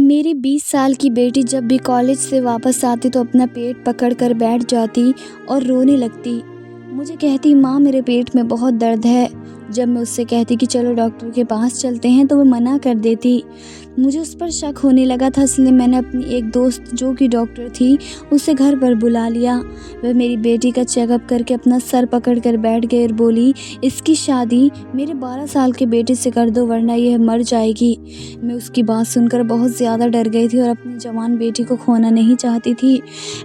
मेरी 20 साल की बेटी जब भी कॉलेज से वापस आती तो अपना पेट पकड़ कर बैठ जाती और रोने लगती। मुझे कहती, माँ मेरे पेट में बहुत दर्द है। जब मैं उससे कहती कि चलो डॉक्टर के पास चलते हैं तो वो मना कर देती। मुझे उस पर शक होने लगा था, इसलिए मैंने अपनी एक दोस्त जो कि डॉक्टर थी उसे घर पर बुला लिया। वह मेरी बेटी का चेकअप करके अपना सर पकड़ कर बैठ गई और बोली, इसकी शादी मेरे 12 साल के बेटे से कर दो वरना यह मर जाएगी। मैं उसकी बात सुनकर बहुत ज़्यादा डर गई थी और अपनी जवान बेटी को खोना नहीं चाहती थी।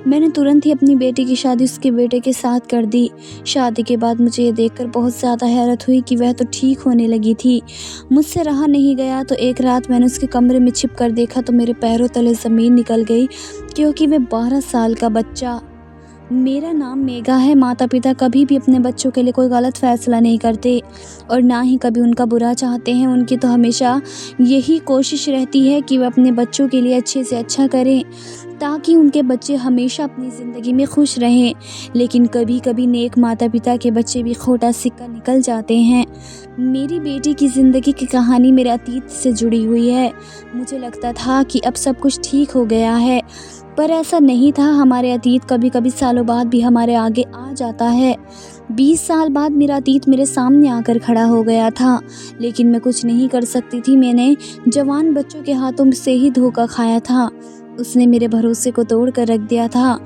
मैंने तुरंत ही अपनी बेटी की शादी उसके बेटे के साथ कर दी। शादी के बाद मुझे ये देखकर बहुत ज़्यादा हैरत हुई कि वह तो ठीक होने लगी थी। मुझसे रहा नहीं गया तो एक रात मैंने उसके कमरे में छिप कर देखा तो मेरे पैरों तले ज़मीन निकल गई, क्योंकि वह 12 साल का बच्चा। मेरा नाम मेघा है। माता पिता कभी भी अपने बच्चों के लिए कोई गलत फ़ैसला नहीं करते और ना ही कभी उनका बुरा चाहते हैं। उनकी तो हमेशा यही कोशिश रहती है कि वह अपने बच्चों के लिए अच्छे से अच्छा करें ताकि उनके बच्चे हमेशा अपनी ज़िंदगी में खुश रहें। लेकिन कभी कभी नेक माता पिता के बच्चे भी खोटा सिक्का निकल जाते हैं। मेरी बेटी की ज़िंदगी की कहानी मेरे अतीत से जुड़ी हुई है। मुझे लगता था कि अब सब कुछ ठीक हो गया है, पर ऐसा नहीं था। हमारे अतीत कभी कभी सालों बाद भी हमारे आगे आ जाता है। 20 साल बाद मेरा अतीत मेरे सामने आकर खड़ा हो गया था, लेकिन मैं कुछ नहीं कर सकती थी। मैंने जवान बच्चों के हाथों से ही धोखा खाया था। उसने मेरे भरोसे को तोड़ कर रख दिया था।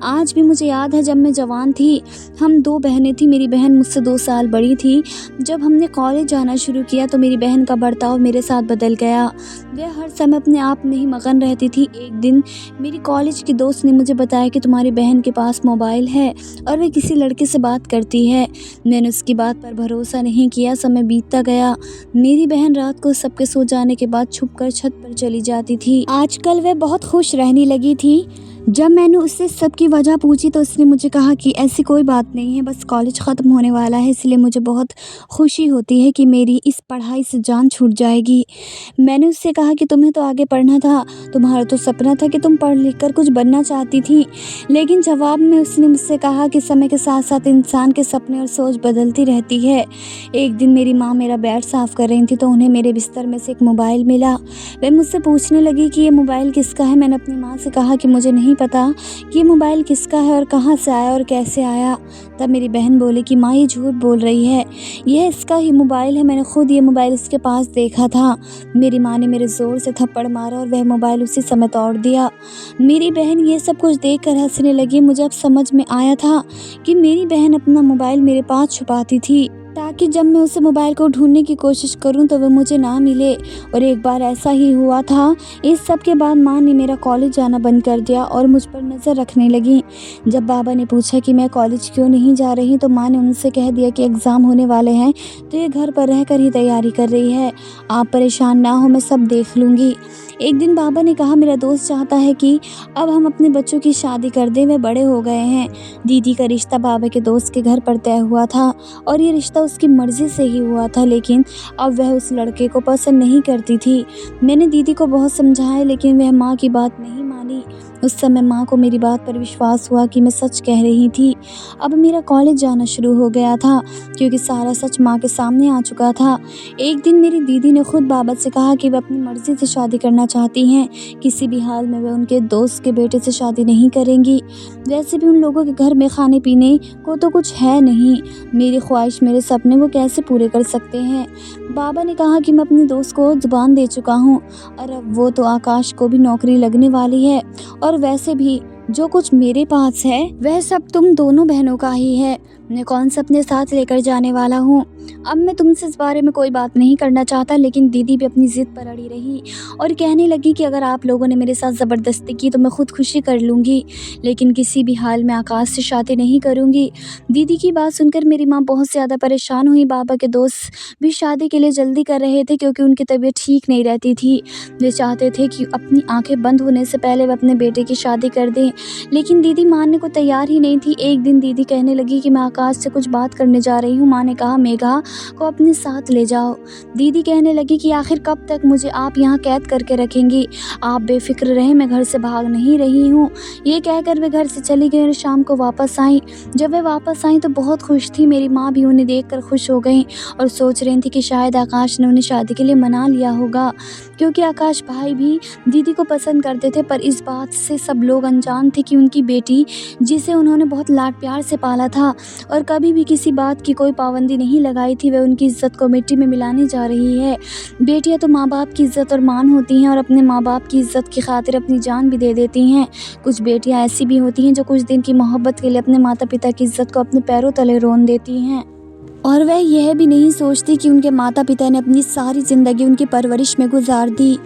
आज भी मुझे याद है, जब मैं जवान थी, हम 2 बहनें थी। मेरी बहन मुझसे 2 साल बड़ी थी। जब हमने कॉलेज जाना शुरू किया तो मेरी बहन का बर्ताव मेरे साथ बदल गया। वह हर समय अपने आप में ही मगन रहती थी। एक दिन मेरी कॉलेज की दोस्त ने मुझे बताया कि तुम्हारी बहन के पास मोबाइल है और वह किसी लड़के से बात करती है। मैंने उसकी बात पर भरोसा नहीं किया। समय बीतता गया। मेरी बहन रात को सबके सो जाने के बाद छुपकर छत पर चली जाती थी। आजकल वह बहुत खुश रहने लगी थी। जब मैंने उससे सबकी वजह पूछी तो उसने मुझे कहा कि ऐसी कोई बात नहीं है, बस कॉलेज ख़त्म होने वाला है, इसलिए मुझे बहुत खुशी होती है कि मेरी इस पढ़ाई से जान छूट जाएगी। मैंने उससे कहा कि तुम्हें तो आगे पढ़ना था, तुम्हारा तो सपना था कि तुम पढ़ लिख कर कुछ बनना चाहती थी। लेकिन जवाब में उसने मुझसे कहा कि समय के साथ साथ इंसान के सपने और सोच बदलती रहती है। एक दिन मेरी माँ मेरा बेड साफ़ कर रही थी तो उन्हें मेरे बिस्तर में से एक मोबाइल मिला। वह मुझसे पूछने लगी कि ये मोबाइल किसका है। मैंने अपनी माँ से कहा कि मुझे नहीं पता कि ये मोबाइल किसका है और कहाँ से आया और कैसे आया। तब मेरी बहन बोली कि माँ ये झूठ बोल रही है, यह इसका ही मोबाइल है, मैंने खुद ये मोबाइल इसके पास देखा था। मेरी माँ ने मेरे ज़ोर से थप्पड़ मारा और वह मोबाइल उसी समय तोड़ दिया। मेरी बहन ये सब कुछ देखकर हंसने लगी। मुझे अब समझ में आया था कि मेरी बहन अपना मोबाइल मेरे पास छुपाती थी ताकि जब मैं उसे मोबाइल को ढूंढने की कोशिश करूं तो वह मुझे ना मिले। और एक बार ऐसा ही हुआ था। इस सब के बाद माँ ने मेरा कॉलेज जाना बंद कर दिया और मुझ पर नज़र रखने लगी। जब बाबा ने पूछा कि मैं कॉलेज क्यों नहीं जा रही तो माँ ने उनसे कह दिया कि एग्ज़ाम होने वाले हैं तो ये घर पर रहकर ही तैयारी कर रही है, आप परेशान ना हो, मैं सब देख लूँगी। एक दिन बाबा ने कहा, मेरा दोस्त चाहता है कि अब हम अपने बच्चों की शादी कर दें, वे बड़े हो गए हैं। दीदी का रिश्ता बाबा के दोस्त के घर पर तय हुआ था और ये रिश्ता उसकी मर्ज़ी से ही हुआ था, लेकिन अब वह उस लड़के को पसंद नहीं करती थी। मैंने दीदी को बहुत समझाया लेकिन वह माँ की बात नहीं मानी। उस समय माँ को मेरी बात पर विश्वास हुआ कि मैं सच कह रही थी। अब मेरा कॉलेज जाना शुरू हो गया था क्योंकि सारा सच माँ के सामने आ चुका था। एक दिन मेरी दीदी ने खुद बाबा से कहा कि वह अपनी मर्ज़ी से शादी करना चाहती हैं, किसी भी हाल में वह उनके दोस्त के बेटे से शादी नहीं करेंगी। वैसे भी उन लोगों के घर में खाने पीने को तो कुछ है नहीं। मेरी ख्वाहिश, मेरे सपने वो कैसे पूरे कर सकते हैं। बाबा ने कहा कि मैं अपने दोस्त को ज़ुबान दे चुका हूँ और अब वो तो आकाश को भी नौकरी लगने वाली है और वैसे भी जो कुछ मेरे पास है वह सब तुम दोनों बहनों का ही है। मैं कौन सा अपने साथ लेकर जाने वाला हूँ। अब मैं तुमसे इस बारे में कोई बात नहीं करना चाहता, लेकिन दीदी भी अपनी ज़िद पर अड़ी रही और कहने लगी कि अगर आप लोगों ने मेरे साथ ज़बरदस्ती की तो मैं खुदकुशी कर लूँगी, लेकिन किसी भी हाल में आकाश से शादी नहीं करूँगी। दीदी की बात सुनकर मेरी माँ बहुत ज़्यादा परेशान हुई। बाबा के दोस्त भी शादी के लिए जल्दी कर रहे थे क्योंकि उनकी तबीयत ठीक नहीं रहती थी। वे चाहते थे कि अपनी आंखें बंद होने से पहले वह अपने बेटे की शादी कर दें, लेकिन दीदी मानने को तैयार ही नहीं थी। एक दिन दीदी कहने लगी कि मैं आकाश से कुछ बात करने जा रही हूँ। माँ ने कहा, मेघा को अपने साथ ले जाओ। दीदी कहने लगी कि आखिर कब तक मुझे आप यहाँ कैद करके रखेंगी? आप बेफ़िक्र रहें, मैं घर से भाग नहीं रही हूँ। ये कहकर वे घर से चली गई और शाम को वापस आई। जब वे वापस आई तो बहुत खुश थी। मेरी माँ भी उन्हें देखकर खुश हो गई और सोच रही थी कि शायद आकाश ने उन्हें शादी के लिए मना लिया होगा, क्योंकि आकाश भाई भी दीदी को पसंद करते थे। पर इस बात से सब लोग अनजान थे कि उनकी बेटी, जिसे उन्होंने बहुत लाड प्यार से पाला था और कभी भी किसी बात की कोई पाबंदी नहीं लगाई थी, वह उनकी इज्जत को मिट्टी में मिलाने जा रही है। बेटियां तो माँ बाप की इज्जत और मान होती हैं और अपने माँ बाप की इज्जत की खातिर अपनी जान भी दे देती हैं। कुछ बेटियां ऐसी भी होती हैं जो कुछ दिन की मोहब्बत के लिए अपने माता पिता की इज्जत को अपने पैरों तले रोन देती हैं, और वह यह भी नहीं सोचती कि उनके माता पिता ने अपनी सारी ज़िंदगी उनकी परवरिश में गुजार दी।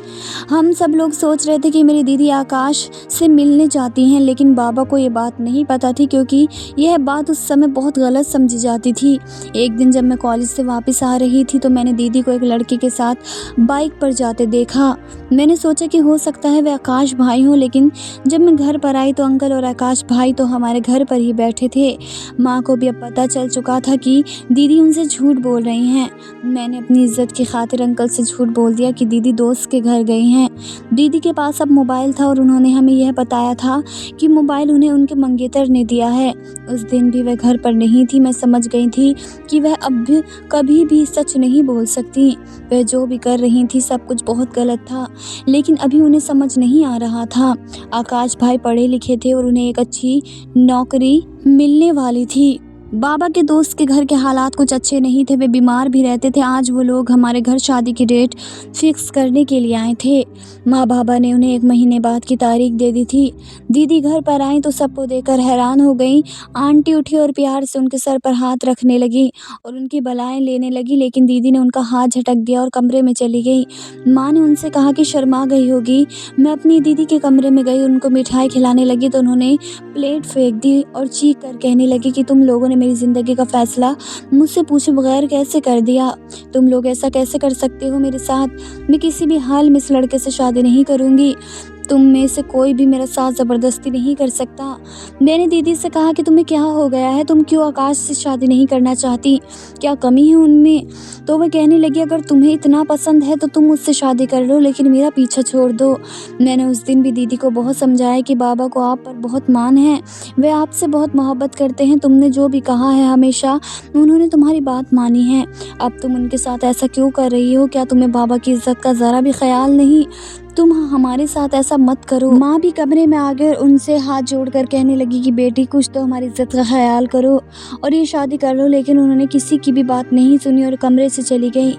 हम सब लोग सोच रहे थे कि मेरी दीदी आकाश से मिलने चाहती हैं, लेकिन बाबा को ये बात नहीं पता थी, क्योंकि यह बात उस समय बहुत गलत समझी जाती थी। एक दिन जब मैं कॉलेज से वापस आ रही थी तो मैंने दीदी को एक लड़के के साथ बाइक पर जाते देखा। मैंने सोचा कि हो सकता है वे आकाश भाई हों, लेकिन जब मैं घर पर आई तो अंकल और आकाश भाई तो हमारे घर पर ही बैठे थे। माँ को भी अब पता चल चुका था कि दीदी उनसे झूठ बोल रही हैं। मैंने अपनी इज्जत की खातिर अंकल से झूठ बोल दिया कि दीदी दोस्त के घर गई हैं। दीदी के पास अब मोबाइल था और उन्होंने हमें यह बताया था कि मोबाइल उन्हें उनके मंगेतर ने दिया है। उस दिन भी वह घर पर नहीं थी। मैं समझ गई थी कि वह अब कभी भी सच नहीं बोल सकती। वह जो भी कर रही थी सब कुछ बहुत गलत था, लेकिन अभी उन्हें समझ नहीं आ रहा था। आकाश भाई पढ़े लिखे थे और उन्हें एक अच्छी नौकरी मिलने वाली थी। बाबा के दोस्त के घर के हालात कुछ अच्छे नहीं थे, वे बीमार भी रहते थे। आज वो लोग हमारे घर शादी की डेट फिक्स करने के लिए आए थे। माँ बाबा ने उन्हें 1 महीने बाद की तारीख दे दी थी। दीदी घर पर आई तो सबको देखकर हैरान हो गई। आंटी उठी और प्यार से उनके सर पर हाथ रखने लगी और उनकी बलाएं लेने लगी, लेकिन दीदी ने उनका हाथ झटक दिया और कमरे में चली गई। माँ ने उनसे कहा कि शर्मा गई होगी। मैं अपनी दीदी के कमरे में गई, उनको मिठाई खिलाने लगी तो उन्होंने प्लेट फेंक दी और चीख कर कहने लगी कि तुम लोगों ने मेरी ज़िंदगी का फ़ैसला मुझसे पूछे बगैर कैसे कर दिया? तुम लोग ऐसा कैसे कर सकते हो मेरे साथ? मैं किसी भी हाल में इस लड़के से शादी नहीं करूँगी। तुम में से कोई भी मेरा साथ ज़बरदस्ती नहीं कर सकता। मैंने दीदी से कहा कि तुम्हें क्या हो गया है? तुम क्यों आकाश से शादी नहीं करना चाहती? क्या कमी है उनमें? तो वह कहने लगी अगर तुम्हें इतना पसंद है तो तुम मुझसे शादी कर लो, लेकिन मेरा पीछा छोड़ दो। मैंने उस दिन भी दीदी को बहुत समझाया कि बाबा को आप पर बहुत मान है, वे आपसे बहुत मोहब्बत करते हैं। तुमने जो भी कहा है हमेशा उन्होंने तुम्हारी बात मानी है। अब तुम उनके साथ ऐसा क्यों कर रही हो? क्या तुम्हें बाबा की इज्जत का ज़रा भी ख्याल नहीं? तुम हमारे साथ ऐसा मत करो। माँ भी कमरे में आ गई और उनसे हाथ जोड़कर कहने लगी कि बेटी कुछ तो हमारी इज्जत का ख्याल करो और ये शादी कर लो, लेकिन उन्होंने किसी की भी बात नहीं सुनी और कमरे से चली गई।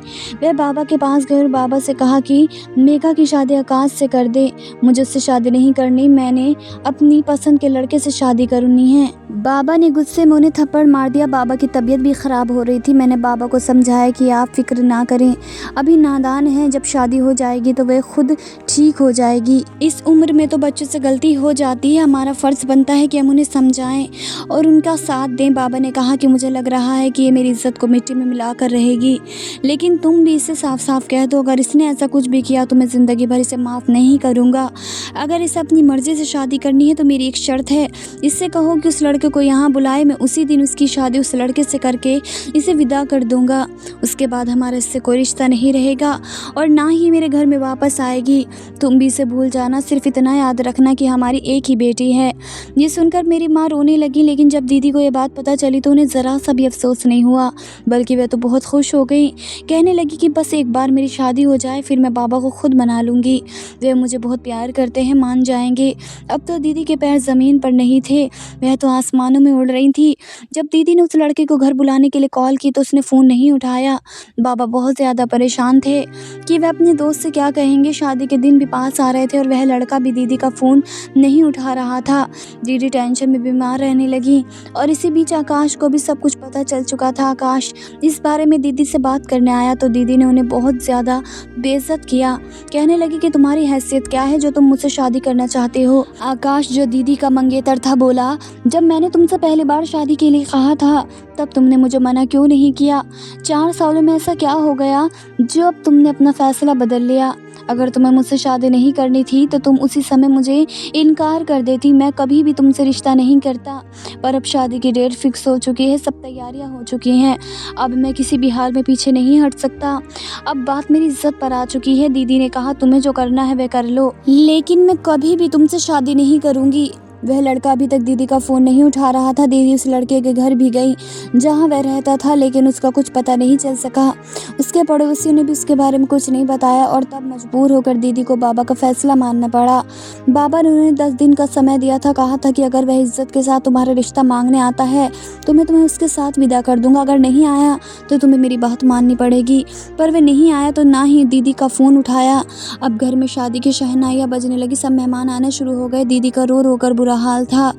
वह बाबा के पास गई और बाबा से कहा कि मेघा की शादी आकाश से कर दे, मुझे उससे शादी नहीं करनी, मैंने अपनी पसंद के लड़के से शादी करनी है। बाबा ने गुस्से में उन्हें थप्पड़ मार दिया। बाबा की तबीयत भी ख़राब हो रही थी। मैंने बाबा को समझाया कि आप फिक्र ना करें, अभी नादान हैं, जब शादी हो जाएगी तो वह खुद ठीक हो जाएगी। इस उम्र में तो बच्चों से गलती हो जाती है, हमारा फ़र्ज़ बनता है कि हम उन्हें समझाएं और उनका साथ दें। बाबा ने कहा कि मुझे लग रहा है कि ये मेरी इज्जत को मिट्टी में मिला कर रहेगी, लेकिन तुम भी इसे साफ साफ कह दो अगर इसने ऐसा कुछ भी किया तो मैं ज़िंदगी भर इसे माफ़ नहीं करूँगा। अगर इसे अपनी मर्ज़ी से शादी करनी है तो मेरी एक शर्त है, इससे कहो कि उस लड़के को यहाँ बुलाए, मैं उसी दिन उसकी शादी उस लड़के से करके इसे विदा कर दूँगा। उसके बाद हमारा इससे कोई रिश्ता नहीं रहेगा और ना ही मेरे घर में वापस आएगी। तुम भी इसे भूल जाना, सिर्फ इतना याद रखना कि हमारी एक ही बेटी है। ये सुनकर मेरी माँ रोने लगी, लेकिन जब दीदी को ये बात पता चली तो उन्हें ज़रा सा भी अफसोस नहीं हुआ, बल्कि वह तो बहुत खुश हो गई। कहने लगी कि बस एक बार मेरी शादी हो जाए फिर मैं बाबा को खुद मना लूँगी, वे मुझे बहुत प्यार करते हैं, मान जाएंगे। अब तो दीदी के पैर ज़मीन पर नहीं थे, वह तो आसमानों में उड़ रही थी। जब दीदी ने उस लड़के को घर बुलाने के लिए कॉल की तो उसने फ़ोन नहीं उठाया। बाबा बहुत ज़्यादा परेशान थे कि वह अपने दोस्त से क्या कहेंगे। शादी के दिन भी पास आ रहे थे और वह लड़का भी दीदी का फ़ोन नहीं उठा रहा था। दीदी टेंशन में बीमार रहने लगी और इसी बीच आकाश को भी सब कुछ पता चल चुका था। आकाश इस बारे में दीदी से बात करने आया तो दीदी ने उन्हें बहुत ज़्यादा बेइज्जत किया। कहने लगी कि तुम्हारी हैसियत क्या है जो तुम मुझसे शादी करना चाहते हो? आकाश जो दीदी का मंगेतर था बोला, जब मैंने तुमसे पहली बार शादी के लिए कहा था तब तुमने मुझे मना क्यों नहीं किया? 4 सालों में ऐसा क्या हो गया जो अब तुमने अपना फ़ैसला बदल लिया? अगर तुम्हें मुझसे शादी नहीं करनी थी तो तुम उसी समय मुझे इनकार कर देती, मैं कभी भी तुमसे रिश्ता नहीं करता। पर अब शादी की डेट फिक्स हो चुकी है, सब तैयारियां हो चुकी हैं, अब मैं किसी भी हाल में पीछे नहीं हट सकता। अब बात मेरी इज्जत पर आ चुकी है। दीदी ने कहा तुम्हें जो करना है वह कर लो, लेकिन मैं कभी भी तुमसे शादी नहीं करूँगी। वह लड़का अभी तक दीदी का फ़ोन नहीं उठा रहा था। दीदी उस लड़के के घर भी गई जहाँ वह रहता था, लेकिन उसका कुछ पता नहीं चल सका। उसके पड़ोसियों ने भी उसके बारे में कुछ नहीं बताया और तब मजबूर होकर दीदी को बाबा का फैसला मानना पड़ा। बाबा ने उन्हें 10 दिन का समय दिया था, कहा था कि अगर वह इज्जत के साथ तुम्हारा रिश्ता मांगने आता है तो मैं तुम्हें उसके साथ विदा कर दूंगा, अगर नहीं आया तो तुम्हें मेरी बात माननी पड़ेगी। पर वह नहीं आया तो ना ही दीदी का फ़ोन उठाया। अब घर में शादी की शहनाइयाँ बजने लगी, सब मेहमान आने शुरू हो गए। दीदी का रो रो कर बुरा हाल था।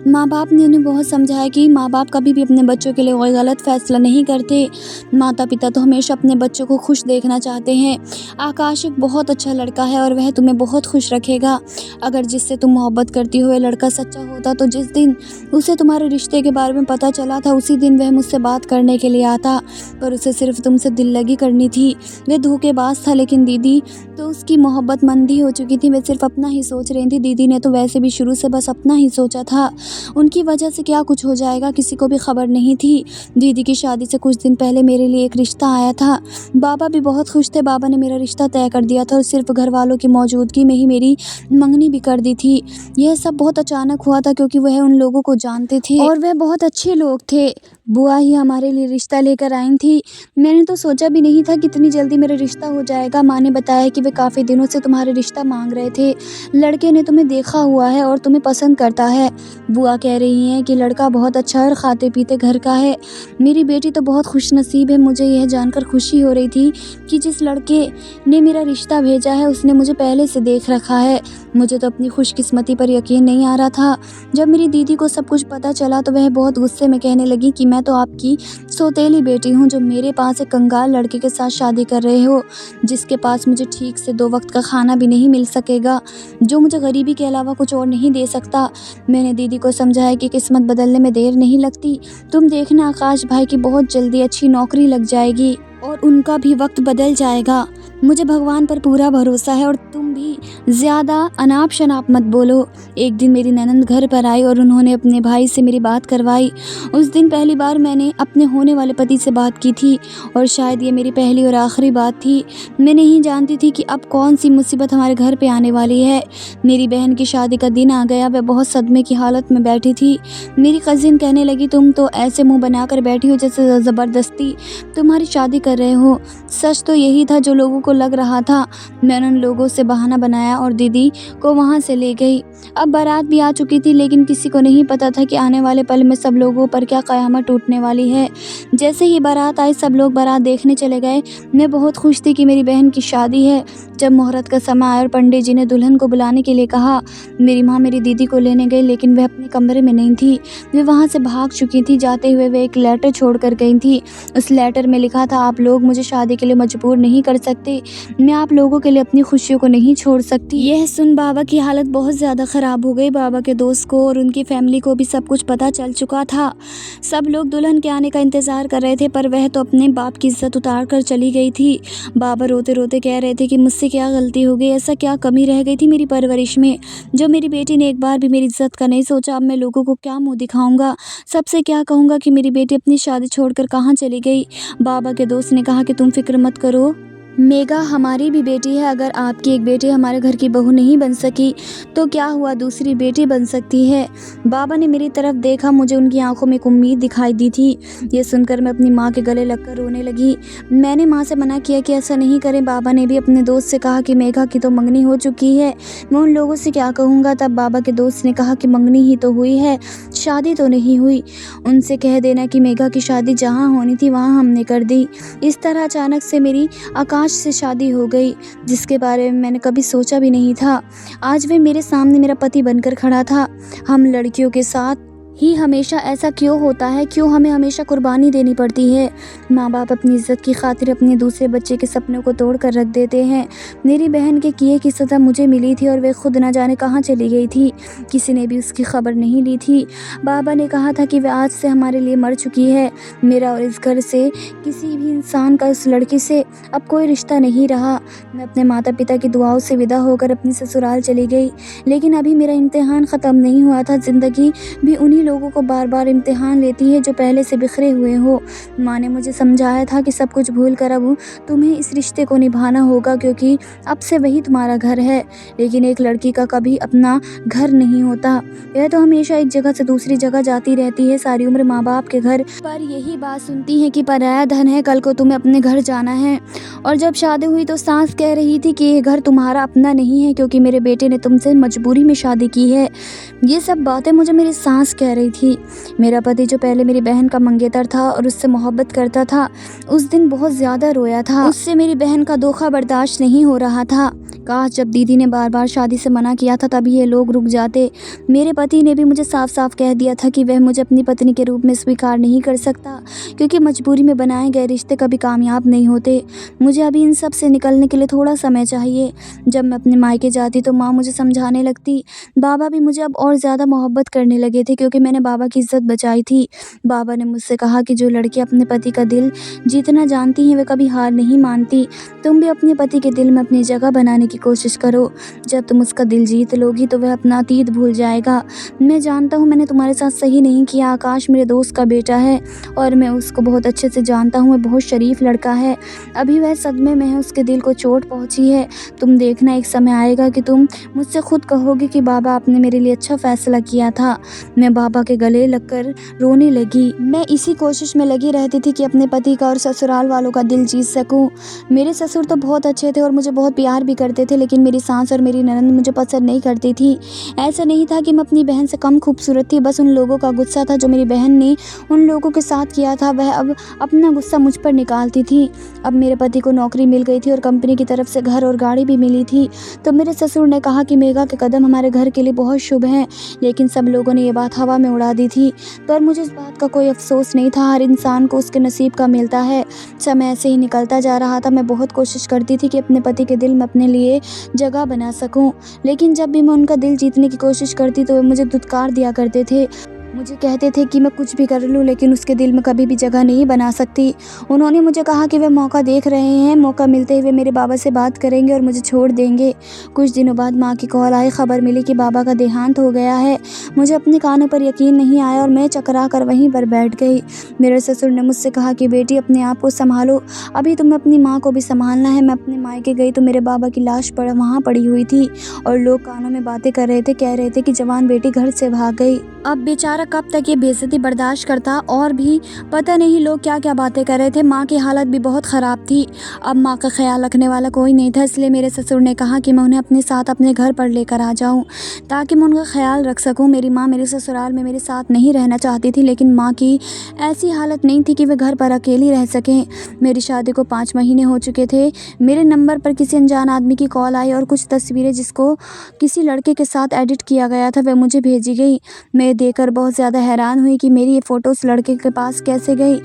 माँ बाप ने उन्हें बहुत समझाया कि माँ बाप कभी भी अपने बच्चों के लिए कोई गलत फैसला नहीं करते। माता पिता तो हमेशा अपने बच्चों को खुश देखना चाहते हैं। आकाश एक बहुत अच्छा लड़का है और वह तुम्हें बहुत खुश रखेगा। अगर जिससे तुम मोहब्बत करती हो वह लड़का सच्चा होता तो जिस दिन उसे तुम्हारे रिश्ते के बारे में पता चला था उसी दिन वह मुझसे बात करने के लिए आता, पर उसे सिर्फ तुमसे दिल लगी करनी थी। वह धोखेबाज था, लेकिन दीदी तो उसकी मोहब्बत मंदी हो चुकी थी। वह सिर्फ अपना ही सोच रही थी। दीदी ने तो वैसे भी शुरू से बस अपना ही सोचा था। उनकी वजह से क्या कुछ हो जाएगा किसी को भी खबर नहीं थी। दीदी की शादी से कुछ दिन पहले मेरे लिए एक रिश्ता आया था। बाबा भी बहुत खुश थे। बाबा ने मेरा रिश्ता तय कर दिया था और सिर्फ घर वालों की मौजूदगी में ही मेरी मंगनी भी कर दी थी। यह सब बहुत अचानक हुआ था क्योंकि वह उन लोगों को जानते थे और वह बहुत अच्छे लोग थे। बुआ ही हमारे लिए रिश्ता लेकर आई थी। मैंने तो सोचा भी नहीं था कि इतनी जल्दी मेरा रिश्ता हो जाएगा। माँ ने बताया कि वे काफ़ी दिनों से तुम्हारे रिश्ता मांग रहे थे। लड़के ने तुम्हें देखा हुआ है और तुम्हें पसंद करता है। बुआ कह रही हैं कि लड़का बहुत अच्छा है और खाते पीते घर का है। मेरी बेटी तो बहुत खुशनसीब है। मुझे यह जानकर खुशी हो रही थी कि जिस लड़के ने मेरा रिश्ता भेजा है उसने मुझे पहले से देख रखा है। मुझे तो अपनी खुशकिस्मती पर यकीन नहीं आ रहा था। जब मेरी दीदी को सब कुछ पता चला तो वह बहुत गुस्से में कहने लगी कि मैं तो आपकी सौतेली बेटी हूँ जो मेरे पास एक कंगाल लड़के के साथ शादी कर रहे हो, जिसके पास मुझे ठीक से 2 वक्त का खाना भी नहीं मिल सकेगा, जो मुझे गरीबी के अलावा कुछ और नहीं दे सकता। मैंने दीदी को समझाया कि किस्मत बदलने में देर नहीं लगती। तुम देखना आकाश भाई की बहुत जल्दी अच्छी नौकरी लग जाएगी और उनका भी वक्त बदल जाएगा। मुझे भगवान पर पूरा भरोसा है और तुम भी ज़्यादा अनाप शनाप मत बोलो। एक दिन मेरी ननंद घर पर आई और उन्होंने अपने भाई से मेरी बात करवाई। उस दिन पहली बार मैंने अपने होने वाले पति से बात की थी और शायद ये मेरी पहली और आखिरी बात थी। मैं नहीं जानती थी कि अब कौन सी मुसीबत हमारे घर पे आने वाली है। मेरी बहन की शादी का दिन आ गया। वह बहुत सदमे की हालत में बैठी थी। मेरी कज़िन कहने लगी तुम तो ऐसे मुँह बनाकर बैठी हो जैसे ज़बरदस्ती तुम्हारी शादी कर रहे हो। सच तो यही था जो लोगों को लग रहा था। मैंने उन लोगों से बहाना बनाया और दीदी को वहाँ से ले गई। अब बारात भी आ चुकी थी, लेकिन किसी को नहीं पता था कि आने वाले पल में सब लोगों पर क्या क़यामत टूटने वाली है। जैसे ही बारात आई सब लोग बारात देखने चले गए। मैं बहुत खुश थी कि मेरी बहन की शादी है। जब मुहूर्त का समय आया और पंडित जी ने दुल्हन को बुलाने के लिए कहा, मेरी माँ मेरी दीदी को लेने गई, लेकिन वह अपने कमरे में नहीं थी। वे वहाँ से भाग चुकी थी। जाते हुए वे एक लेटर छोड़ कर गई थी। उस लेटर में लिखा था, आप लोग मुझे शादी के लिए मजबूर नहीं कर सकते। मैं आप लोगों के लिए अपनी खुशियों को नहीं छोड़ सकती। यह सुन बाबा की हालत बहुत ज़्यादा ख़राब हो गई। बाबा के दोस्त को और उनकी फैमिली को भी सब कुछ पता चल चुका था। सब लोग दुल्हन के आने का इंतज़ार कर रहे थे, पर वह तो अपने बाप की इज्जत उतार कर चली गई थी। बाबा रोते रोते कह रहे थे कि मुझसे क्या गलती हो गई, ऐसा क्या कमी रह गई थी मेरी परवरिश में जो मेरी बेटी ने एक बार भी मेरी इज्जत का नहीं सोचा। अब मैं लोगों को क्या मुँह दिखाऊंगा, सबसे क्या कहूँगा कि मेरी बेटी अपनी शादी छोड़कर कहाँ चली गई। बाबा के दोस्त ने कहा कि तुम फिक्र मत करो, मेगा हमारी भी बेटी है। अगर आपकी एक बेटी हमारे घर की बहू नहीं बन सकी तो क्या हुआ, दूसरी बेटी बन सकती है। बाबा ने मेरी तरफ देखा। मुझे उनकी आंखों में एक उम्मीद दिखाई दी थी। ये सुनकर मैं अपनी माँ के गले लगकर रोने लगी। मैंने माँ से मना किया कि ऐसा नहीं करें। बाबा ने भी अपने दोस्त से कहा कि मेघा की तो मंगनी हो चुकी है, मैं उन लोगों से क्या कहूँगा। तब बाबा के दोस्त ने कहा कि मंगनी ही तो हुई है, शादी तो नहीं हुई। उनसे कह देना कि मेघा की शादी जहाँ होनी थी वहाँ हमने कर दी। इस तरह अचानक से मेरी आकाश से शादी हो गई, जिसके बारे में मैंने कभी सोचा भी नहीं था। आज वे मेरे सामने मेरा पति बनकर खड़ा था। हम लड़कियों के साथ ही हमेशा ऐसा क्यों होता है? क्यों हमें हमेशा कुर्बानी देनी पड़ती है? माँ बाप अपनी इज़्ज़त की खातिर अपने दूसरे बच्चे के सपनों को तोड़ कर रख देते हैं। मेरी बहन के किए की सज़ा मुझे मिली थी और वह खुद ना जाने कहाँ चली गई थी। किसी ने भी उसकी खबर नहीं ली थी। बाबा ने कहा था कि वह आज से हमारे लिए मर चुकी है। मेरा और इस घर से किसी भी इंसान का उस लड़की से अब कोई रिश्ता नहीं रहा। मैं अपने माता पिता की दुआओं से विदा होकर अपनी ससुराल चली गई। लेकिन अभी मेरा इम्तिहान ख़त्म नहीं हुआ था। ज़िंदगी भी उन्हीं लोगों को बार बार इम्तिहान लेती है जो पहले से बिखरे हुए हो। माँ ने मुझे समझाया था कि सब कुछ भूल कर अब तुम्हें इस रिश्ते को निभाना होगा, क्योंकि अब से वही तुम्हारा घर है। लेकिन एक लड़की का कभी अपना घर नहीं होता। यह तो हमेशा एक जगह से दूसरी जगह जाती रहती है, सारी उम्र माँ बाप के घर पर यही बात सुनती है कि पराया धन है, कल को तुम्हें अपने घर जाना है। और जब शादी हुई तो सास कह रही थी कि ये घर तुम्हारा अपना नहीं है, क्योंकि मेरे बेटे ने तुमसे मजबूरी में शादी की है। ये सब बातें मुझे मेरी सास कह रही थी। मेरा पति जो पहले मेरी बहन का मंगेतर था और उससे मोहब्बत करता था, उस दिन बहुत ज़्यादा रोया था। उससे मेरी बहन का धोखा बर्दाश्त नहीं हो रहा था। काश जब दीदी ने बार बार शादी से मना किया था तभी ये लोग रुक जाते। मेरे पति ने भी मुझे साफ साफ कह दिया था कि वह मुझे अपनी पत्नी के रूप में स्वीकार नहीं कर सकता, क्योंकि मजबूरी में बनाए गए रिश्ते कभी कामयाब नहीं होते। मुझे अभी इन सब से निकलने के लिए थोड़ा समय चाहिए। जब मैं अपने मायके जाती तो माँ मुझे समझाने लगती। बाबा भी मुझे अब और ज़्यादा मोहब्बत करने लगे थे, क्योंकि मैंने बाबा की इज़्ज़त बचाई थी। बाबा ने मुझसे कहा कि जो लड़की अपने पति का दिल जीतना जानती हैं वे कभी हार नहीं मानती। तुम भी अपने पति के दिल में अपनी जगह बनाने की कोशिश करो। जब तुम उसका दिल जीत लोगी तो वह अपना अतीत भूल जाएगा। मैं जानता हूँ मैंने तुम्हारे साथ सही नहीं किया। आकाश मेरे दोस्त का बेटा है और मैं उसको बहुत अच्छे से जानता हूँ। वह बहुत शरीफ लड़का है। अभी वह सदमे में है, उसके दिल को चोट पहुँची है। तुम देखना एक समय आएगा कि तुम मुझसे खुद कहोगे कि बाबा आपने मेरे लिए अच्छा फ़ैसला किया था। मैं बाबा के गले लगकर रोने लगी। मैं इसी कोशिश में लगी रहती थी कि अपने पति का और ससुराल वालों का दिल जीत सकूं। मेरे ससुर तो बहुत अच्छे थे और मुझे बहुत प्यार भी करते थे, लेकिन मेरी सास और मेरी ननद मुझे पसंद नहीं करती थी। ऐसा नहीं था कि मैं अपनी बहन से कम खूबसूरत थी, बस उन लोगों का गुस्सा था जो मेरी बहन ने उन लोगों के साथ किया था। वह अब अपना गुस्सा मुझ पर निकालती थी। अब मेरे पति को नौकरी मिल गई थी और कंपनी की तरफ से घर और गाड़ी भी मिली थी। तो मेरे ससुर ने कहा कि मेघा के कदम हमारे घर के लिए बहुत शुभ हैं, लेकिन सब लोगों ने ये बात हवा में उड़ा दी थी। पर मुझे इस बात का कोई अफसोस नहीं था। हर इंसान को उसके नसीब का मिलता है। समय ऐसे ही निकलता जा रहा था। मैं बहुत कोशिश करती थी कि अपने पति के दिल में अपने लिए जगह बना सकूं, लेकिन जब भी मैं उनका दिल जीतने की कोशिश करती तो वे मुझे धुतकार दिया करते थे। मुझे कहते थे कि मैं कुछ भी कर लूँ लेकिन उसके दिल में कभी भी जगह नहीं बना सकती। उन्होंने मुझे कहा कि वे मौका देख रहे हैं, मौका मिलते ही वे मेरे बाबा से बात करेंगे और मुझे छोड़ देंगे। कुछ दिनों बाद माँ की कॉल आई, खबर मिली कि बाबा का देहांत हो गया है। मुझे अपने कानों पर यकीन नहीं आया और मैं चकरा कर वहीं पर बैठ गई। मेरे ससुर ने मुझसे कहा कि बेटी अपने आप को संभालो, अभी तुम्हें अपनी माँ को भी संभालना है। मैं अपने मायके गई तो मेरे बाबा की लाश वहाँ पड़ी हुई थी और लोग कानों में बातें कर रहे थे, कह रहे थे कि जवान बेटी घर से भाग गई। अब बेचारा कब तक ये बेइज्जती बर्दाश्त करता, और भी पता नहीं लोग क्या क्या बातें कर रहे थे। माँ की हालत भी बहुत ख़राब थी। अब माँ का ख्याल रखने वाला कोई नहीं था, इसलिए मेरे ससुर ने कहा कि मैं उन्हें अपने साथ अपने घर पर लेकर आ जाऊँ ताकि मैं उनका ख्याल रख सकूँ। मेरी माँ मेरे ससुराल में मेरे साथ नहीं रहना चाहती थी, लेकिन माँ की ऐसी हालत नहीं थी कि वे घर पर अकेली रह सकें। मेरी शादी को 5 महीने हो चुके थे। मेरे नंबर पर किसी अनजान आदमी की कॉल आई और कुछ तस्वीरें जिसको किसी लड़के के साथ एडिट किया गया था वह मुझे भेजी गई। मैं देखकर बहुत ज़्यादा हैरान हुई कि मेरी ये फ़ोटो उस लड़के के पास कैसे गई।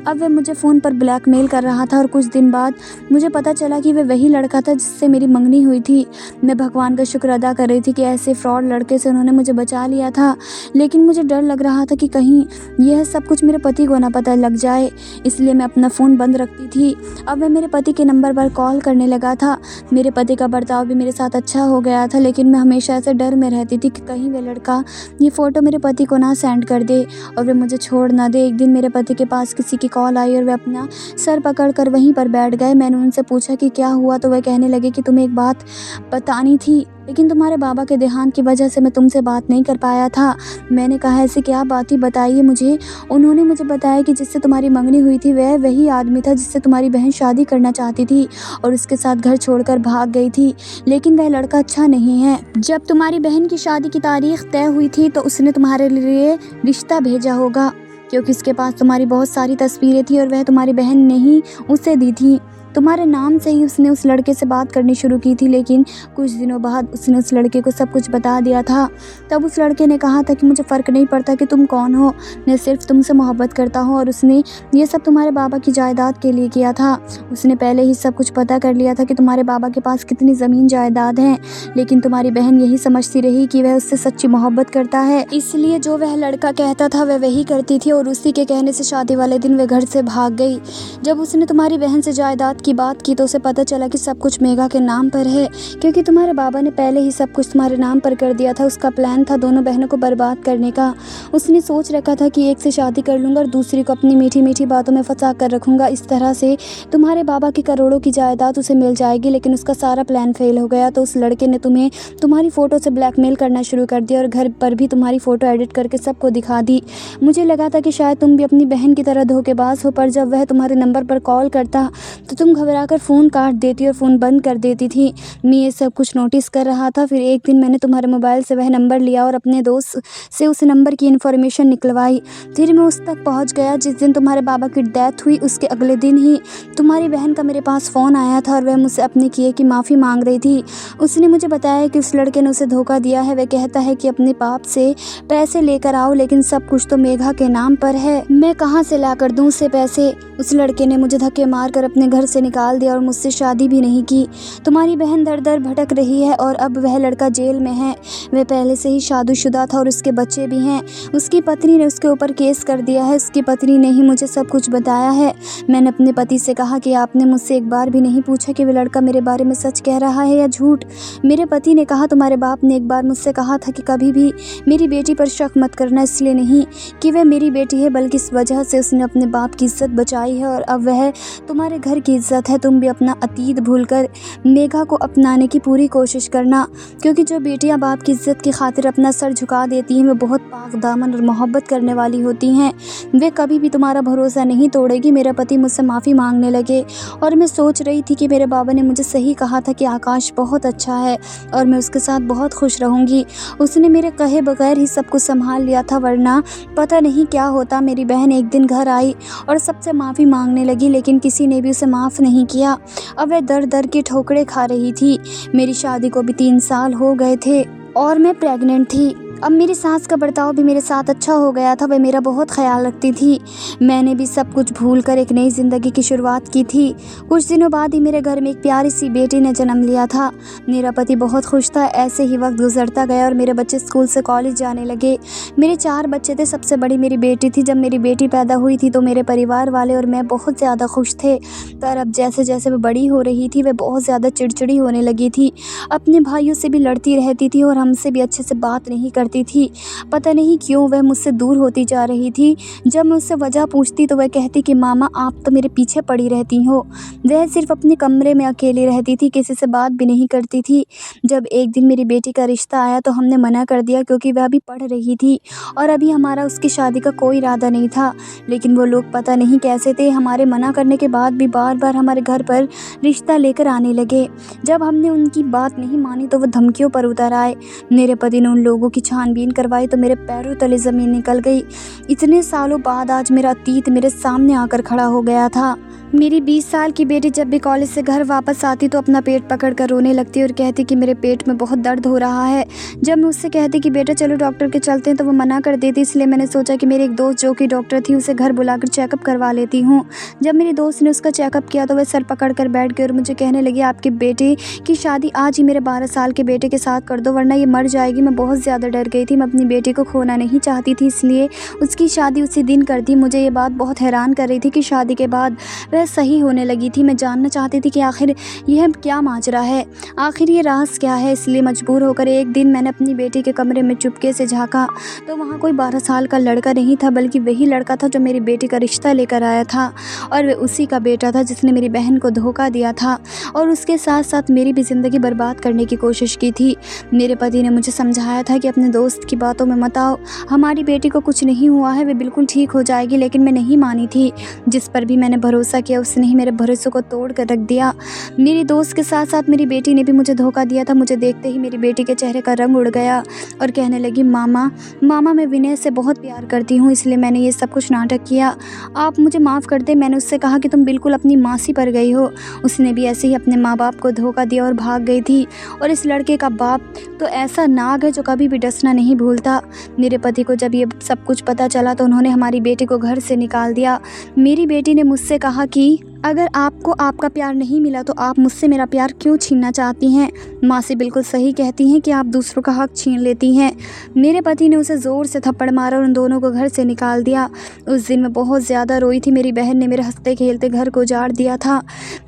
अब वह मुझे फ़ोन पर ब्लैकमेल कर रहा था और कुछ दिन बाद मुझे पता चला कि वह वही लड़का था जिससे मेरी मंगनी हुई थी। मैं भगवान का शुक्र अदा कर रही थी कि ऐसे फ्रॉड लड़के से उन्होंने मुझे बचा लिया था, लेकिन मुझे डर लग रहा था कि कहीं यह सब कुछ मेरे पति को ना पता लग जाए, इसलिए मैं अपना फ़ोन बंद रखती थी। अब वह मेरे पति के नंबर पर कॉल करने लगा था। मेरे पति का बर्ताव भी मेरे साथ अच्छा हो गया था, लेकिन मैं हमेशा ऐसे डर में रहती थी कि कहीं वह लड़का ये फ़ोटो मेरे पति को ना सेंड कर दे और वे मुझे छोड़ ना दे। एक दिन मेरे पति के पास किसी की कॉल आई और वे अपना सर पकड़कर वहीं पर बैठ गए। मैंने उनसे पूछा कि क्या हुआ, तो वह कहने लगे कि तुम्हें एक बात बतानी थी, लेकिन तुम्हारे बाबा के देहांत की वजह से मैं तुमसे बात नहीं कर पाया था। मैंने कहा ऐसी क्या बात थी, बताइए मुझे। उन्होंने मुझे बताया कि जिससे तुम्हारी मंगनी हुई थी वह वही आदमी था जिससे तुम्हारी बहन शादी करना चाहती थी और उसके साथ घर छोड़कर भाग गई थी, लेकिन वह लड़का अच्छा नहीं है। जब तुम्हारी बहन की शादी की तारीख तय हुई थी तो उसने तुम्हारे लिए रिश्ता भेजा होगा, क्योंकि उसके पास तुम्हारी बहुत सारी तस्वीरें थी और वह तुम्हारी बहन ने ही उसे दी थी। तुम्हारे नाम से ही उसने उस लड़के से बात करनी शुरू की थी, लेकिन कुछ दिनों बाद उसने उस लड़के को सब कुछ बता दिया था। तब उस लड़के ने कहा था कि मुझे फ़र्क नहीं पड़ता कि तुम कौन हो, मैं सिर्फ तुमसे मोहब्बत करता हूँ। और उसने ये सब तुम्हारे बाबा की जायदाद के लिए किया था। उसने पहले ही सब कुछ पता कर लिया था कि तुम्हारे बाबा के पास कितनी ज़मीन जायदाद है, लेकिन तुम्हारी बहन यही समझती रही कि वह उससे सच्ची मोहब्बत करता है, इसलिए जो वह लड़का कहता था वह वही करती थी। और उसी के कहने से शादी वाले दिन वह घर से भाग गई। जब उसने तुम्हारी बहन से जायदाद की बात की तो उसे पता चला कि सब कुछ मेघा के नाम पर है, क्योंकि तुम्हारे बाबा ने पहले ही सब कुछ तुम्हारे नाम पर कर दिया था। उसका प्लान था दोनों बहनों को बर्बाद करने का। उसने सोच रखा था कि एक से शादी कर लूँगा और दूसरी को अपनी मीठी मीठी बातों में फंसा कर रखूँगा। इस तरह से तुम्हारे बाबा की करोड़ों की जायदाद उसे मिल जाएगी, लेकिन उसका सारा प्लान फेल हो गया। तो उस लड़के ने तुम्हें तुम्हारी फ़ोटो से ब्लैकमेल करना शुरू कर दिया और घर पर भी तुम्हारी फ़ोटो एडिट करके सबको दिखा दी। मुझे लगा था कि शायद तुम भी अपनी बहन की तरह धोखेबाज हो, पर जब वह तुम्हारे नंबर पर कॉल करता तो तुम घबराकर फ़ोन काट देती और फ़ोन बंद कर देती थी। मैं ये सब कुछ नोटिस कर रहा था। फिर एक दिन मैंने तुम्हारे मोबाइल से वह नंबर लिया और अपने दोस्त से उस नंबर की इन्फॉर्मेशन निकलवाई। फिर मैं उस तक पहुंच गया जिस दिन तुम्हारे बाबा की डेथ हुई। उसके अगले दिन ही तुम्हारी बहन का मेरे पास फ़ोन आया था और वह मुझसे अपने किए की माफ़ी मांग रही थी। उसने मुझे बताया कि उस लड़के ने उसे धोखा दिया है। वह कहता है कि अपने बाप से पैसे लेकर आओ, लेकिन सब कुछ तो मेघा के नाम पर है। मैं कहाँ से ला कर दूँ उसे पैसे? उस लड़के ने मुझे धक्के मारकर अपने घर से निकाल दिया और मुझसे शादी भी नहीं की। तुम्हारी बहन दर दर भटक रही है और अब वह लड़का जेल में है। वह पहले से ही शादीशुदा था और उसके बच्चे भी हैं। उसकी पत्नी ने उसके ऊपर केस कर दिया है। उसकी पत्नी ने ही मुझे सब कुछ बताया है। मैंने अपने पति से कहा कि आपने मुझसे एक बार भी नहीं पूछा कि वह लड़का मेरे बारे में सच कह रहा है या झूठ। मेरे पति ने कहा तुम्हारे बाप ने एक बार मुझसे कहा था कि कभी भी मेरी बेटी पर शक मत करना, इसलिए नहीं कि वह मेरी बेटी है बल्कि इस वजह से उसने अपने बाप की इज्जत बचाई है और अब वह तुम्हारे घर की इज्जत है। तुम भी अपना अतीत भूलकर मेघा को अपनाने की पूरी कोशिश करना, क्योंकि जो बेटियां बाप की इज्जत की खातिर अपना सर झुका देती हैं वे बहुत पाक दामन और मोहब्बत करने वाली होती हैं। वे कभी भी तुम्हारा भरोसा नहीं तोड़ेगी। मेरा पति मुझसे माफ़ी मांगने लगे और मैं सोच रही थी कि मेरे बाबा ने मुझे सही कहा था कि आकाश बहुत अच्छा है और मैं उसके साथ बहुत खुश रहूँगी। उसने मेरे कहे बगैर ही सब कुछ संभाल लिया था, वरना पता नहीं क्या होता। मेरी बहन एक दिन घर आई और सबसे माफ़ी मांगने लगी, लेकिन किसी ने भी उसे माफ़ नहीं किया। अब वह दर दर की ठोकरें खा रही थी। मेरी शादी को भी 3 साल हो गए थे और मैं प्रेग्नेंट थी। अब मेरी सास का बर्ताव भी मेरे साथ अच्छा हो गया था। वह मेरा बहुत ख्याल रखती थी। मैंने भी सब कुछ भूलकर एक नई ज़िंदगी की शुरुआत की थी। कुछ दिनों बाद ही मेरे घर में एक प्यारी सी बेटी ने जन्म लिया था। मेरा पति बहुत खुश था। ऐसे ही वक्त गुजरता गया और मेरे बच्चे स्कूल से कॉलेज जाने लगे। मेरे 4 बच्चे थे, सबसे बड़ी मेरी बेटी थी। जब मेरी बेटी पैदा हुई थी तो मेरे परिवार वाले और मैं बहुत ज़्यादा खुश थे, पर अब जैसे जैसे वह बड़ी हो रही थी वह बहुत ज़्यादा चिड़चिड़ी होने लगी थी। अपने भाइयों से भी लड़ती रहती थी और हमसे भी अच्छे से बात नहीं करती थी। पता नहीं क्यों वह मुझसे दूर होती जा रही थी। जब मैं उससे वजह पूछती तो वह कहती कि मामा आप तो मेरे पीछे पड़ी रहती हो। वह सिर्फ अपने कमरे में अकेली रहती थी, किसी से बात भी नहीं करती थी। जब एक दिन मेरी बेटी का रिश्ता आया तो हमने मना कर दिया, क्योंकि वह अभी पढ़ रही थी और अभी हमारा उसकी शादी का कोई इरादा नहीं था। लेकिन वो लोग पता नहीं कैसे थे, हमारे मना करने के बाद भी बार बार हमारे घर पर रिश्ता लेकर आने लगे। जब हमने उनकी बात नहीं मानी तो वो धमकियों पर उतर आए। मेरे पति ने उन लोगों की छानबीन करवाई तो मेरे पैरों तले ज़मीन निकल गई। इतने सालों बाद आज मेरा अतीत मेरे सामने आकर खड़ा हो गया था। मेरी 20 साल की बेटी जब भी कॉलेज से घर वापस आती तो अपना पेट पकड़कर रोने लगती और कहती कि मेरे पेट में बहुत दर्द हो रहा है। जब मैं उससे कहती कि बेटा चलो डॉक्टर के चलते हैं तो वो मना कर देती। इसलिए मैंने सोचा कि मेरी एक दोस्त जो कि डॉक्टर थी उसे घर बुलाकर चेकअप करवा लेती हूँ। जब मेरी दोस्त ने उसका चेकअप किया तो वह सर पकड़ कर बैठ गई और मुझे कहने लगी आपके बेटे की शादी आज ही मेरे 12 साल के बेटे के साथ कर दो, वरना ये मर जाएगी। मैं बहुत ज़्यादा डर गई थी। मैं अपनी बेटी को खोना नहीं चाहती थी, इसलिए उसकी शादी उसी दिन कर दी। मुझे ये बात बहुत हैरान कर रही थी कि शादी के बाद सही होने लगी थी। मैं जानना चाहती थी कि आखिर यह क्या माजरा है, आखिर ये राज क्या है। इसलिए मजबूर होकर एक दिन मैंने अपनी बेटी के कमरे में चुपके से झांका तो वहाँ कोई 12 साल का लड़का नहीं था, बल्कि वही लड़का था जो मेरी बेटी का रिश्ता लेकर आया था और वह उसी का बेटा था जिसने मेरी बहन को धोखा दिया था और उसके साथ साथ मेरी भी ज़िंदगी बर्बाद करने की कोशिश की थी। मेरे पति ने मुझे समझाया था कि अपने दोस्त की बातों में मत आओ, हमारी बेटी को कुछ नहीं हुआ है, वे बिल्कुल ठीक हो जाएगी, लेकिन मैं नहीं मानी थी। जिस पर भी मैंने भरोसा किया उसने ही मेरे भरोसे को तोड़ कर रख दिया। मेरी दोस्त के साथ साथ मेरी बेटी ने भी मुझे धोखा दिया था। मुझे देखते ही मेरी बेटी के चेहरे का रंग उड़ गया और कहने लगी, मामा मैं विनय से बहुत प्यार करती हूँ, इसलिए मैंने ये सब कुछ नाटक किया, आप मुझे माफ़ कर दें। मैंने उससे कहा कि तुम बिल्कुल अपनी मासी पर गई हो। उसने भी ऐसे ही अपने माँ बाप को धोखा दिया और भाग गई थी। और इस लड़के का बाप तो ऐसा नाग है जो कभी भी डसना नहीं भूलता। मेरे पति को जब ये सब कुछ पता चला तो उन्होंने हमारी बेटी को घर से निकाल दिया। मेरी बेटी ने मुझसे कहा कि अगर आपको आपका प्यार नहीं मिला तो आप मुझसे मेरा प्यार क्यों छीनना चाहती हैं। मासी बिल्कुल सही कहती हैं कि आप दूसरों का हक छीन लेती हैं। मेरे पति ने उसे ज़ोर से थप्पड़ मारा और उन दोनों को घर से निकाल दिया। उस दिन मैं बहुत ज़्यादा रोई थी। मेरी बहन ने मेरे हंसते खेलते घर को उजाड़ दिया था।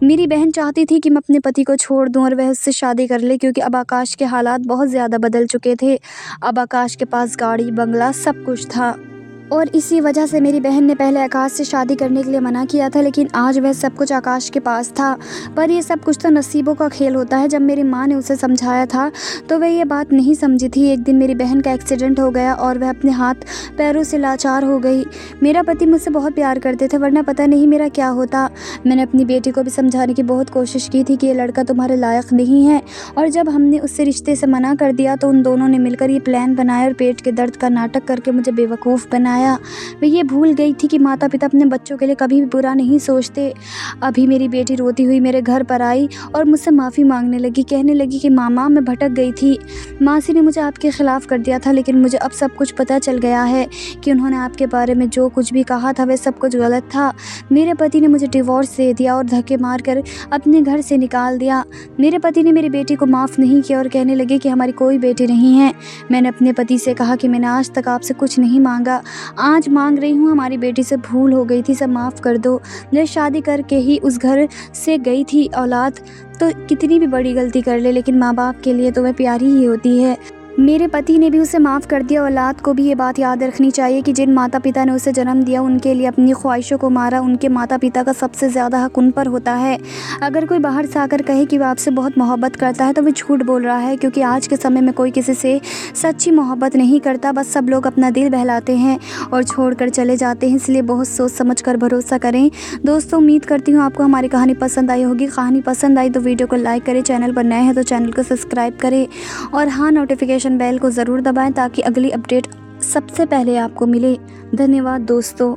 मेरी बहन चाहती थी कि मैं अपने पति को छोड़ दूँ और वह उससे शादी कर ले, क्योंकि अब आकाश के हालात बहुत ज़्यादा बदल चुके थे। अब आकाश के पास गाड़ी बंगला सब कुछ था और इसी वजह से मेरी बहन ने पहले आकाश से शादी करने के लिए मना किया था, लेकिन आज वह सब कुछ आकाश के पास था। पर ये सब कुछ तो नसीबों का खेल होता है। जब मेरी माँ ने उसे समझाया था तो वह ये बात नहीं समझी थी। एक दिन मेरी बहन का एक्सीडेंट हो गया और वह अपने हाथ पैरों से लाचार हो गई। मेरा पति मुझसे बहुत प्यार करते थे, वरना पता नहीं मेरा क्या होता। मैंने अपनी बेटी को भी समझाने की बहुत कोशिश की थी कि ये लड़का तुम्हारे लायक नहीं है, और जब हमने उससे रिश्ते से मना कर दिया तो उन दोनों ने मिलकर ये प्लान बनाया और पेट के दर्द का नाटक करके मुझे बेवकूफ़ बनाया। मैं ये भूल गई थी कि माता पिता अपने बच्चों के लिए कभी भी बुरा नहीं सोचते। अभी मेरी बेटी रोती हुई मेरे घर पर आई और मुझसे माफ़ी मांगने लगी, कहने लगी कि मामा मैं भटक गई थी, मासी ने मुझे आपके ख़िलाफ़ कर दिया था, लेकिन मुझे अब सब कुछ पता चल गया है कि उन्होंने आपके बारे में जो कुछ भी कहा था वह सब कुछ गलत था। मेरे पति ने मुझे डिवोर्स दे दिया और धक्के मार कर अपने घर से निकाल दिया। मेरे पति ने मेरी बेटी को माफ़ नहीं किया और कहने लगे कि हमारी कोई बेटी नहीं है। मैंने अपने पति से कहा कि मैंने आज तक आपसे कुछ नहीं मांगा, आज मांग रही हूँ, हमारी बेटी से भूल हो गई थी, सब माफ़ कर दो। मैं शादी करके ही उस घर से गई थी। औलाद तो कितनी भी बड़ी गलती कर ले, लेकिन माँ बाप के लिए तो वह प्यारी ही होती है। मेरे पति ने भी उसे माफ़ कर दिया। औलाद को भी ये बात याद रखनी चाहिए कि जिन माता पिता ने उसे जन्म दिया उनके लिए अपनी ख्वाहिशों को मारा, उनके माता पिता का सबसे ज़्यादा हक उन पर होता है। अगर कोई बाहर से आकर कहे कि वह आपसे बहुत मोहब्बत करता है तो वह झूठ बोल रहा है, क्योंकि आज के समय में कोई किसी से सच्ची मोहब्बत नहीं करता। बस सब लोग अपना दिल बहलाते हैं और छोड़ कर चले जाते हैं, इसलिए बहुत सोच समझ कर भरोसा करें। दोस्तों, उम्मीद करती हूँ आपको हमारी कहानी पसंद आई होगी। कहानी पसंद आई तो वीडियो को लाइक करें, चैनल पर नए हैं तो चैनल को सब्सक्राइब करें और हाँ, नोटिफिकेशन बेल को ज़रूर दबाएं ताकि अगली अपडेट सबसे पहले आपको मिले। धन्यवाद दोस्तों।